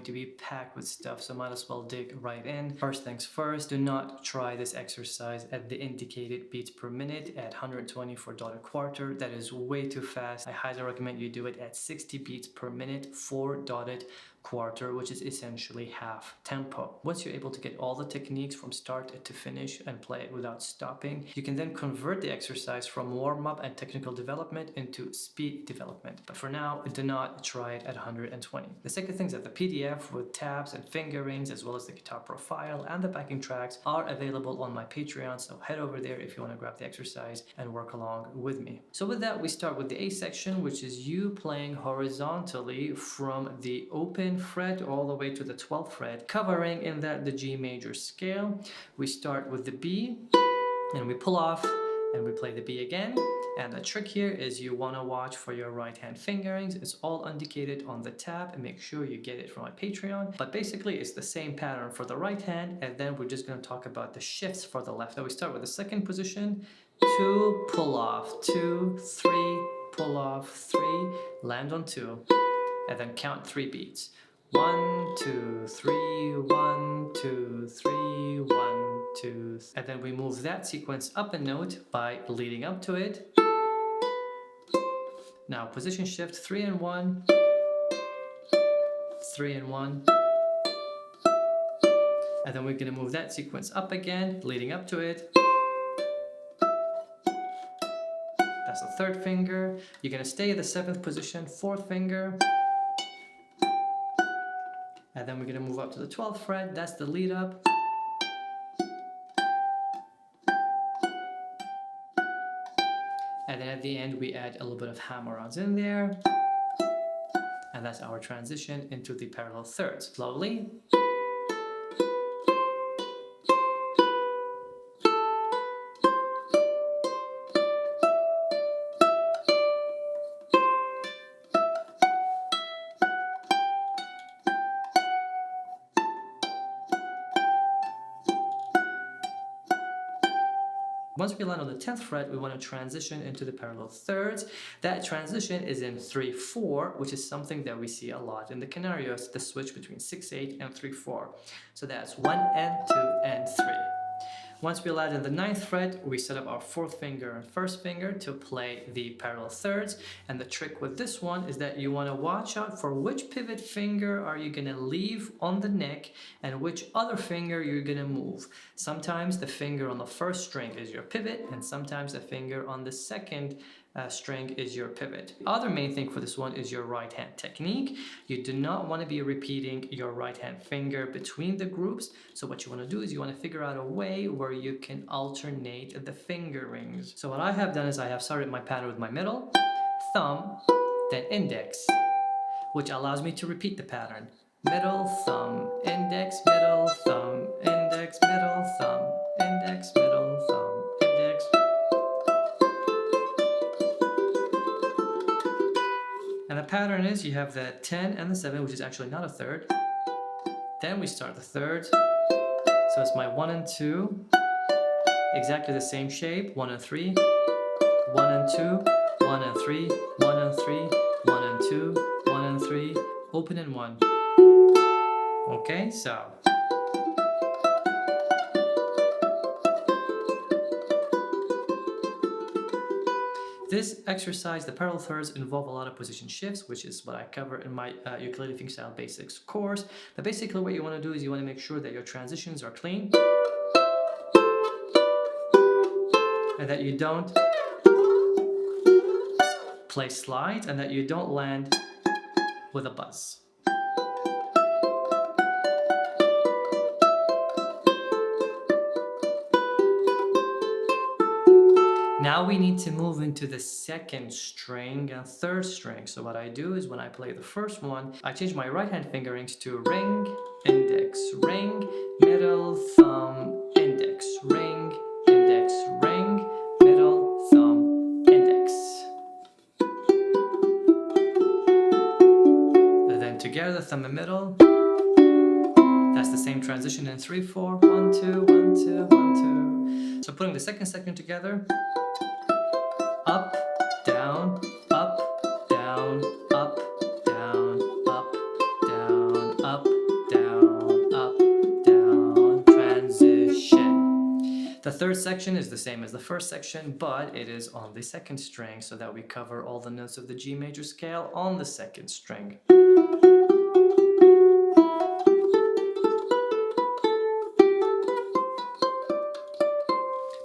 to be packed with stuff, so might as well dig right in. First things first, do not try this exercise at the indicated beats per minute at 120 for dotted quarter. That is way too fast. I highly recommend you do it at 60 beats per minute for dotted quarter, which is essentially half tempo. Once you're able to get all the techniques from start to finish and play it without stopping, you can then convert the exercise from warm-up and technical development into speed development. But for now, do not try it at 120. The second thing is that the PDF with tabs and fingerings, as well as the guitar profile and the backing tracks, are available on my Patreon, so head over there if you want to grab the exercise and work along with me. So with that, we start with the A section, which is you playing horizontally from the open fret all the way to the 12th fret, covering in that the G major scale. We start with the B and we pull off and we play the B again. And the trick here is you want to watch for your right hand fingerings. It's all indicated on the tab, and make sure you get it from my Patreon. But basically it's the same pattern for the right hand, and then we're just going to talk about the shifts for the left. So we start with the second position, 2, pull off, 2, 3, pull off, 3, land on 2, and then count 3 beats. 1, 2, 3, 1, 2, 3, 1, 2, and then we move that sequence up a note by leading up to it. Now position shift 3 and 1, 3 and 1, and then we're going to move that sequence up again, leading up to it. That's the third finger. You're going to stay at the 7th position, 4th finger. And then we're going to move up to the 12th fret, that's the lead up. And then at the end we add a little bit of hammer-ons in there. And that's our transition into the parallel thirds. Slowly. Once we land on the 10th fret, we want to transition into the parallel thirds. That transition is in 3-4, which is something that we see a lot in the Canarios, the switch between 6-8 and 3-4. So that's 1 and 2 and 3. Once we land in the 9th fret, we set up our 4th finger and 1st finger to play the parallel thirds. And the trick with this one is that you want to watch out for which pivot finger are you going to leave on the neck and which other finger you're going to move. Sometimes the finger on the 1st string is your pivot, and sometimes the finger on the 2nd string is your pivot. The other main thing for this one is your right hand technique. You do not want to be repeating your right hand finger between the groups. So what you want to do is you want to figure out a way where you can alternate the fingerings. So what I have done is I have started my pattern with my middle, thumb, then index, which allows me to repeat the pattern. Middle, thumb, index, middle, thumb, index, middle, thumb, index, middle, thumb, index. And the pattern is you have the 10 and the 7, which is actually not a third. Then we start the thirds. So it's my 1 and 2, exactly the same shape, 1 and 3, 1 and 2, 1 and 3, 1 and 3, 1 and 2, 1 and 3, open and 1. Okay, so. This exercise, the parallel thirds, involve a lot of position shifts, which is what I cover in my Ukulele Fingerstyle Basics course. But basically what you want to do is you want to make sure that your transitions are clean and that you don't play slides and that you don't land with a buzz. Now we need to move into the 2nd string and 3rd string. So what I do is when I play the first one, I change my right hand fingerings to ring, index, ring, middle, thumb, index, ring, index, ring, middle, thumb, index. And then together, thumb and middle. That's the same transition in 3-4, 1, 2, 1, 2, 1, 2. So putting the 2nd section together. Up, down, up, down, up, down, up, down, up, The third section is the same as the first section, but it is on the second string so that we cover all the notes of the G major scale on the second string.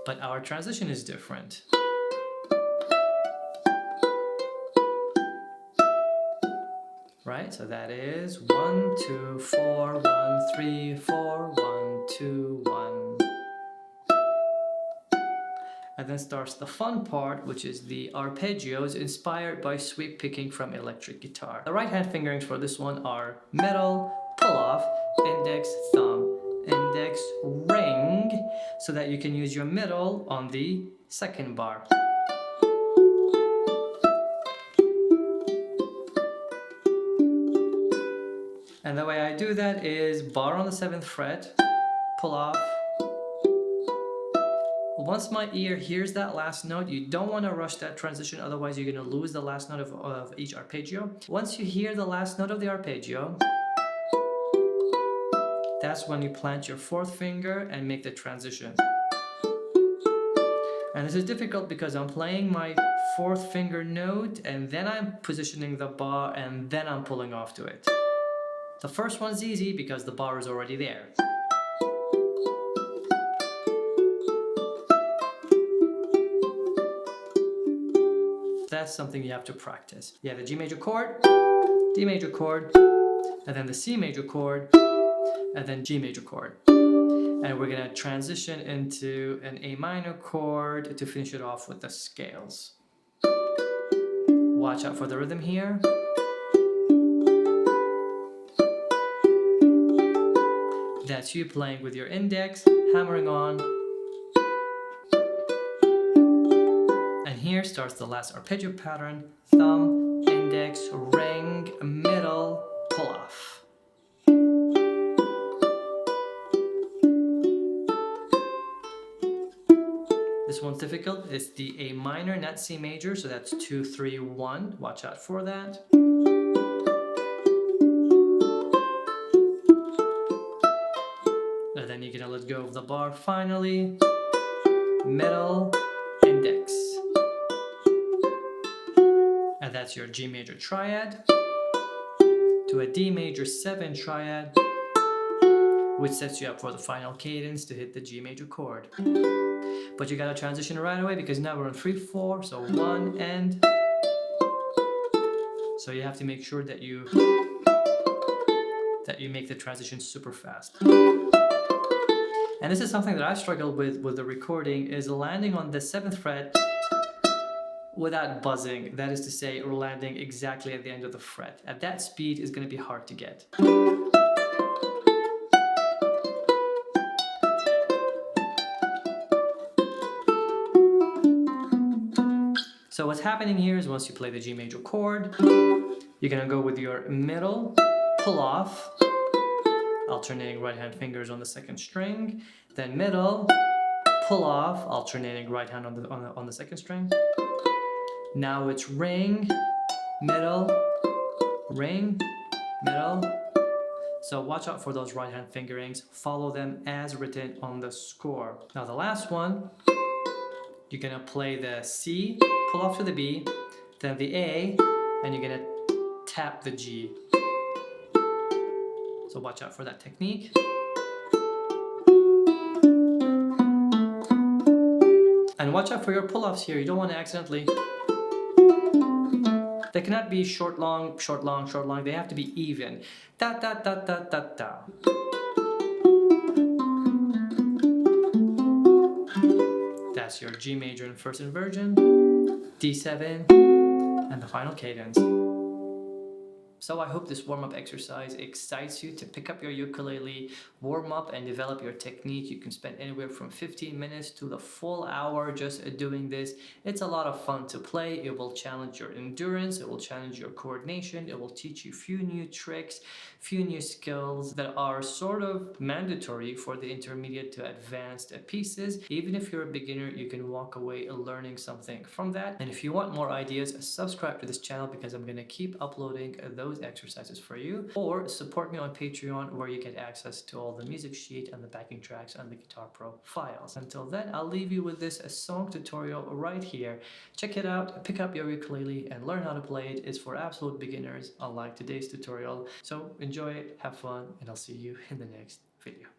But our transition is different. Right? So that is 1, 2, 4, 1, 3, 4, 1, 2, 1. And then starts the fun part, which is the arpeggios inspired by sweep picking from electric guitar. The right hand fingerings for this one are middle, pull off, index, thumb, index, ring, so that you can use your middle on the second bar. And the way I do that is bar on the 7th fret, pull off. Once my ear hears that last note, you don't want to rush that transition, otherwise you're going to lose the last note of each arpeggio. Once you hear the last note of the arpeggio, that's when you plant your 4th finger and make the transition. And this is difficult because I'm playing my 4th finger note and then I'm positioning the bar and then I'm pulling off to it. The first one's easy because the bar is already there. That's something you have to practice. You have the G major chord, D major chord, and then the C major chord, and then G major chord. And we're gonna transition into an A minor chord to finish it off with the scales. Watch out for the rhythm here. That's you playing with your index, hammering on. And here starts the last arpeggio pattern: thumb, index, ring, middle, pull off. This one's difficult. It's the A minor, not C major, so that's 2, 3, 1. Watch out for that. And then you're gonna let go of the bar finally. Middle, index. And that's your G major triad to a D major 7 triad, which sets you up for the final cadence to hit the G major chord. But you gotta transition right away because now we're on 3, 4, so 1 and. So you have to make sure that you make the transition super fast. And this is something that I struggled with the recording, is landing on the 7th fret without buzzing. That is to say, we're landing exactly at the end of the fret. At that speed, it's going to be hard to get. So what's happening here is once you play the G major chord, you're going to go with your middle, pull off, alternating right hand fingers on the 2nd string, then middle, pull off, alternating right hand on the 2nd string. Now it's ring, middle, ring, middle. So watch out for those right hand fingerings, follow them as written on the score. Now the last one, you're gonna play the C, pull off to the B, then the A, and you're gonna tap the G. So watch out for that technique. And watch out for your pull-offs here. You don't want to accidentally. They cannot be short, long, short, long, short, long. They have to be even. Da, da, da, da, da, da. That's your G major in first inversion, D7, and the final cadence. So I hope this warm-up exercise excites you to pick up your ukulele, warm up and develop your technique. You can spend anywhere from 15 minutes to the full hour just doing this. It's a lot of fun to play. It will challenge your endurance, it will challenge your coordination, it will teach you a few new tricks, few new skills that are sort of mandatory for the intermediate to advanced pieces. Even if you're a beginner, you can walk away learning something from that. And if you want more ideas, subscribe to this channel because I'm going to keep uploading those those exercises for you, or support me on Patreon where you get access to all the music sheet and the backing tracks and the Guitar Pro files. Until then, I'll leave you with this song tutorial right here. Check it out, pick up your ukulele and learn how to play it. It's for absolute beginners, unlike today's tutorial. So enjoy it, have fun, and I'll see you in the next video.